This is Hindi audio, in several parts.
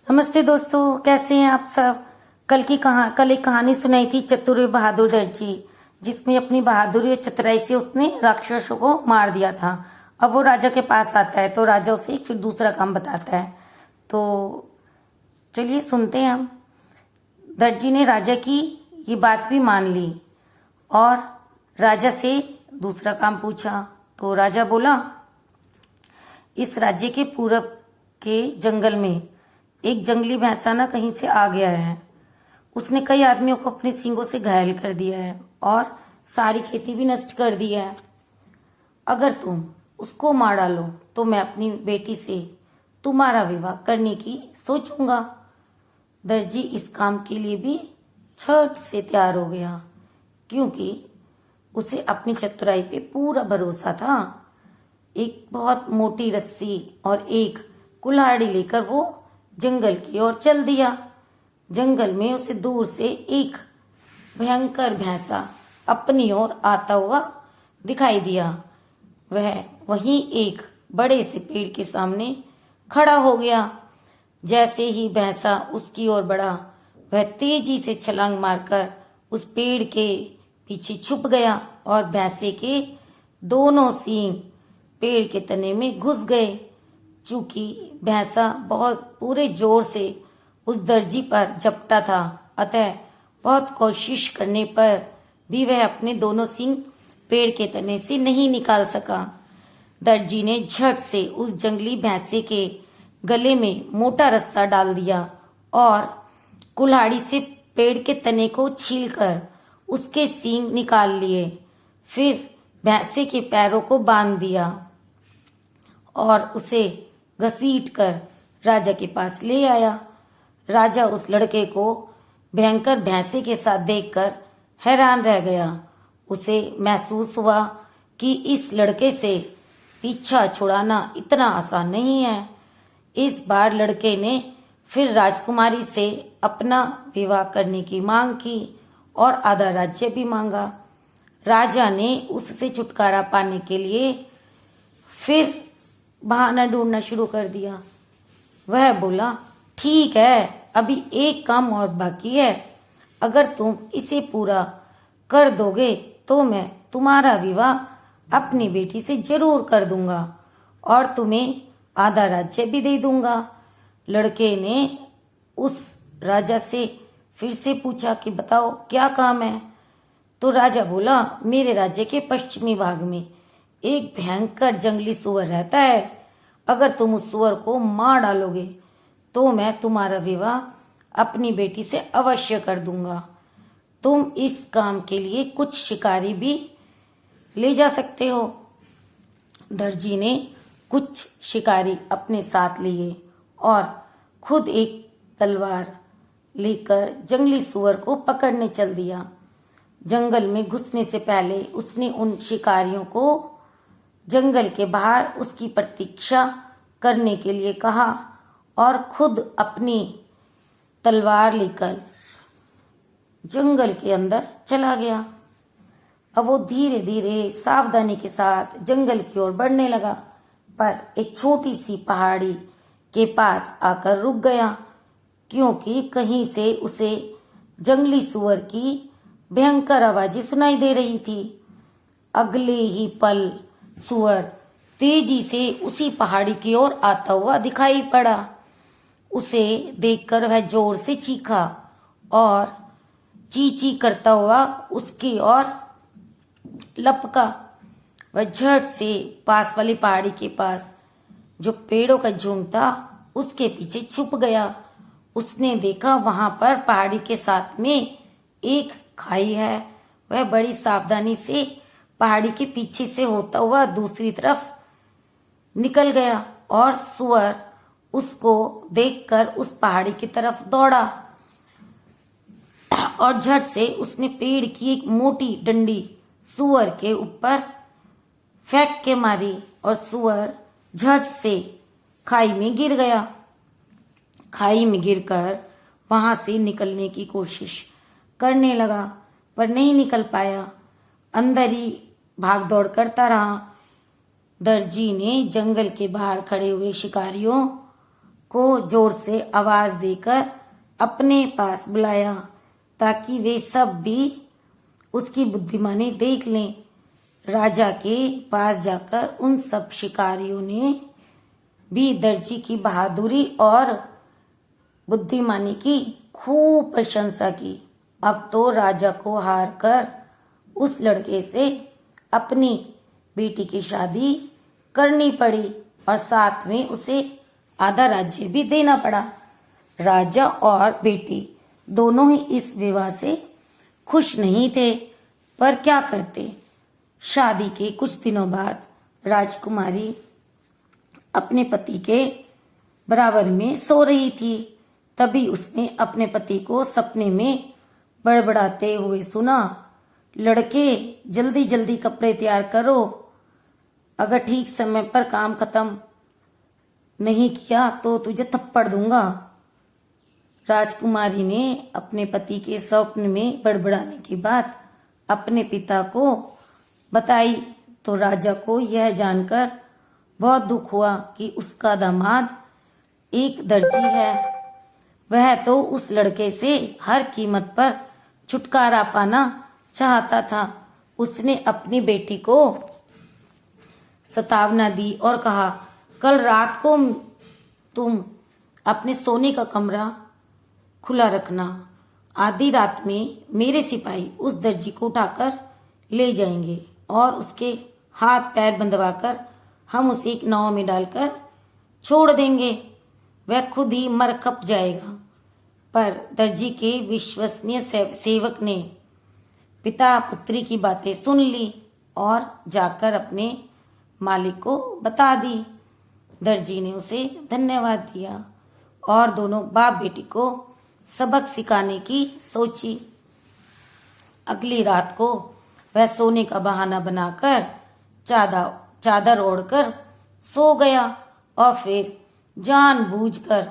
नमस्ते दोस्तों, कैसे हैं आप सब। कल एक कहानी सुनाई थी चतुर बहादुर दर्जी, जिसमें अपनी बहादुरी और चतुराई से उसने राक्षसों को मार दिया था। अब वो राजा के पास आता है तो राजा उसे फिर दूसरा काम बताता है। तो चलिए सुनते हैं हम। दर्जी ने राजा की ये बात भी मान ली और राजा से दूसरा काम पूछा। तो राजा बोला, इस राज्य के पूरब के जंगल में एक जंगली भैंसा कहीं से आ गया है। उसने कई आदमियों को अपने सींगों से घायल कर दिया है और सारी खेती भी नष्ट कर दी है। अगर तुम उसको मार डालो तो मैं अपनी बेटी से तुम्हारा विवाह करने की सोचूंगा। दर्जी इस काम के लिए भी झट से तैयार हो गया, क्योंकि उसे अपनी चतुराई पे पूरा भरोसा था। एक बहुत मोटी रस्सी और एक कुल्हाड़ी लेकर वो जंगल की ओर चल दिया। जंगल में उसे दूर से एक भयंकर भैंसा अपनी ओर आता हुआ दिखाई दिया। वह वहीं एक बड़े से पेड़ के सामने खड़ा हो गया। जैसे ही भैंसा उसकी ओर बढ़ा, वह तेजी से छलांग मारकर उस पेड़ के पीछे छुप गया और भैंसे के दोनों सींग पेड़ के तने में घुस गए। चूंकि भैंसा बहुत पूरे जोर से उस दर्जी पर झपटा था, अतः बहुत कोशिश करने पर भी वह अपने दोनों सींग पेड़ के तने से नहीं निकाल सका। दर्जी ने झट से उस जंगली भैंसे के गले में मोटा रस्सा डाल दिया और कुल्हाड़ी से पेड़ के तने को छीलकर उसके सींग निकाल लिए। फिर भैंसे के पैरों को बांध दिया और उसे घसीट कर राजा के पास ले आया। राजा उस लड़के को भयंकर भैंसे के साथ देखकर हैरान रह गया। उसे महसूस हुआ कि इस लड़के से पीछा छुड़ाना इतना आसान नहीं है। इस बार लड़के ने फिर राजकुमारी से अपना विवाह करने की मांग की और आधा राज्य भी मांगा। राजा ने उससे छुटकारा पाने के लिए फिर बहाना ढूंढना शुरू कर दिया। वह बोला, ठीक है, अभी एक काम और बाकी है। अगर तुम इसे पूरा कर दोगे तो मैं तुम्हारा विवाह अपनी बेटी से जरूर कर दूंगा और तुम्हें आधा राज्य भी दे दूंगा। लड़के ने उस राजा से फिर से पूछा कि बताओ क्या काम है। तो राजा बोला, मेरे राज्य के पश्चिमी भाग में एक भयंकर जंगली सुअर रहता है। अगर तुम उस सुअर को मार डालोगे तो मैं तुम्हारा विवाह अपनी बेटी से अवश्य कर दूंगा। तुम इस काम के लिए कुछ शिकारी भी ले जा सकते हो। दर्जी ने कुछ शिकारी अपने साथ लिए और खुद एक तलवार लेकर जंगली सुअर को पकड़ने चल दिया। जंगल में घुसने से पहले उसने उन शिकारियों को जंगल के बाहर उसकी प्रतीक्षा करने के लिए कहा और खुद अपनी तलवार लेकर जंगल के अंदर चला गया। अब वो धीरे धीरे सावधानी के साथ जंगल की ओर बढ़ने लगा, पर एक छोटी सी पहाड़ी के पास आकर रुक गया, क्योंकि कहीं से उसे जंगली सुअर की भयंकर आवाजें सुनाई दे रही थी। अगले ही पल सुअर तेजी से उसी पहाड़ी की ओर आता हुआ दिखाई पड़ा। उसे देखकर वह जोर से चीखा और ची ची करता हुआ उसकी ओर लपका। वह झट से पास वाली पहाड़ी के पास जो पेड़ों का झुंड था उसके पीछे छुप गया। उसने देखा वहां पर पहाड़ी के साथ में एक खाई है। वह बड़ी सावधानी से पहाड़ी के पीछे से होता हुआ दूसरी तरफ निकल गया और सुअर उसको देखकर उस पहाड़ी की तरफ दौड़ा और झट से उसने पेड़ की एक मोटी डंडी सुअर के ऊपर फेंक के मारी और सुअर झट से खाई में गिर गया। खाई में गिरकर वहां से निकलने की कोशिश करने लगा, पर नहीं निकल पाया। अंदर ही भाग दौड़ करता रहा। दर्जी ने जंगल के बाहर खड़े हुए शिकारियों को जोर से आवाज देकर अपने पास बुलाया ताकि वे सब भी उसकी बुद्धिमानी देख लें। राजा के पास जाकर उन सब शिकारियों ने भी दर्जी की बहादुरी और बुद्धिमानी की खूब प्रशंसा की। अब तो राजा को हार कर उस लड़के से अपनी बेटी की शादी करनी पड़ी और साथ में उसे आधा राज्य भी देना पड़ा। राजा और बेटी दोनों ही इस विवाह से खुश नहीं थे, पर क्या करते। शादी के कुछ दिनों बाद राजकुमारी अपने पति के बराबर में सो रही थी। तभी उसने अपने पति को सपने में बड़बड़ाते हुए सुना, लड़के जल्दी जल्दी कपड़े तैयार करो, अगर ठीक समय पर काम खत्म नहीं किया तो तुझे थप्पड़ दूंगा। राजकुमारी ने अपने पति के स्वप्न में बड़बड़ाने की बात अपने पिता को बताई तो राजा को यह जानकर बहुत दुख हुआ कि उसका दामाद एक दर्जी है। वह तो उस लड़के से हर कीमत पर छुटकारा पाना चाहता था। उसने अपनी बेटी को सतावना दी और कहा, कल रात को तुम अपने सोने का कमरा खुला रखना। आधी रात में मेरे सिपाही उस दर्जी को उठाकर ले जाएंगे और उसके हाथ पैर बंधवाकर हम उसे एक नाव में डालकर छोड़ देंगे। वह खुद ही मर खप जाएगा। पर दर्जी के विश्वसनीय सेवक ने पिता पुत्री की बातें सुन ली और जाकर अपने मालिक को बता दी। दर्जी ने उसे धन्यवाद दिया और दोनों बाप बेटी को सबक सिखाने की सोची। अगली रात को वह सोने का बहाना बनाकर चादर ओढ़कर सो गया और फिर जानबूझकर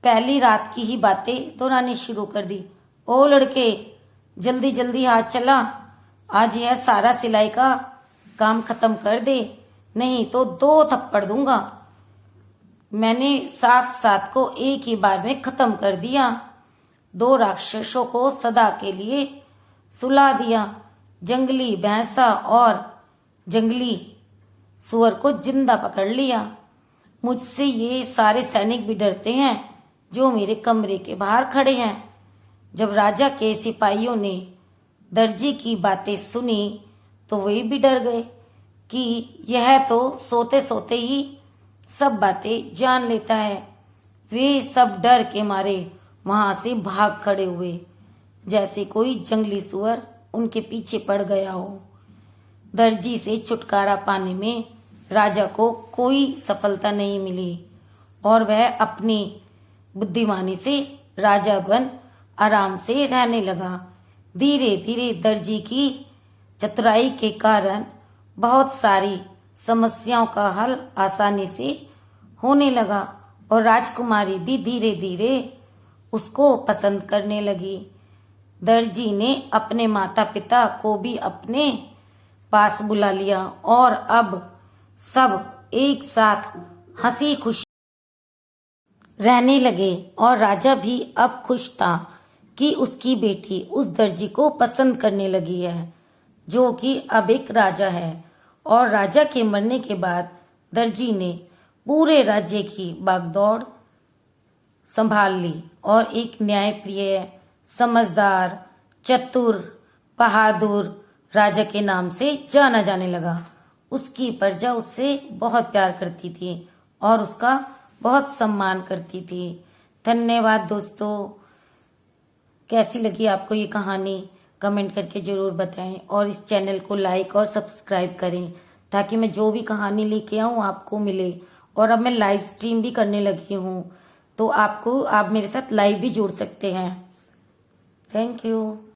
पहली रात की ही बातें दोहरानी शुरू कर दी। ओ लड़के, जल्दी जल्दी हाथ चला, आज यह सारा सिलाई का काम खत्म कर दे, नहीं तो 2 थप्पड़ दूंगा। मैंने 7 को एक ही बार में खत्म कर दिया। 2 राक्षसों को सदा के लिए सुला दिया। जंगली भैंसा और जंगली सुअर को जिंदा पकड़ लिया। मुझसे ये सारे सैनिक भी डरते हैं जो मेरे कमरे के बाहर खड़े हैं। जब राजा के सिपाहियों ने दर्जी की बातें सुनी तो वे भी डर गए कि यह तो सोते सोते ही सब बातें जान लेता है। वे सब डर के मारे वहां से भाग खड़े हुए, जैसे कोई जंगली सुअर उनके पीछे पड़ गया हो। दर्जी से छुटकारा पाने में राजा को कोई सफलता नहीं मिली और वह अपनी बुद्धिमानी से राजा बन आराम से रहने लगा। धीरे धीरे दर्जी की चतुराई के कारण बहुत सारी समस्याओं का हल आसानी से होने लगा और राजकुमारी भी धीरे धीरे उसको पसंद करने लगी। दर्जी ने अपने माता पिता को भी अपने पास बुला लिया और अब सब एक साथ हंसी खुशी रहने लगे और राजा भी अब खुश था कि उसकी बेटी उस दर्जी को पसंद करने लगी है, जो कि अब एक राजा है। और राजा के मरने के बाद दर्जी ने पूरे राज्य की बागडोर संभाल ली और एक न्यायप्रिय, समझदार, चतुर, बहादुर राजा के नाम से जाना जाने लगा। उसकी प्रजा उससे बहुत प्यार करती थी और उसका बहुत सम्मान करती थी। धन्यवाद दोस्तों। कैसी लगी आपको ये कहानी कमेंट करके जरूर बताएं और इस चैनल को लाइक और सब्सक्राइब करें ताकि मैं जो भी कहानी लेके आऊँ आपको मिले। और अब मैं लाइव स्ट्रीम भी करने लगी हूँ, तो आप मेरे साथ लाइव भी जुड़ सकते हैं। Thank you.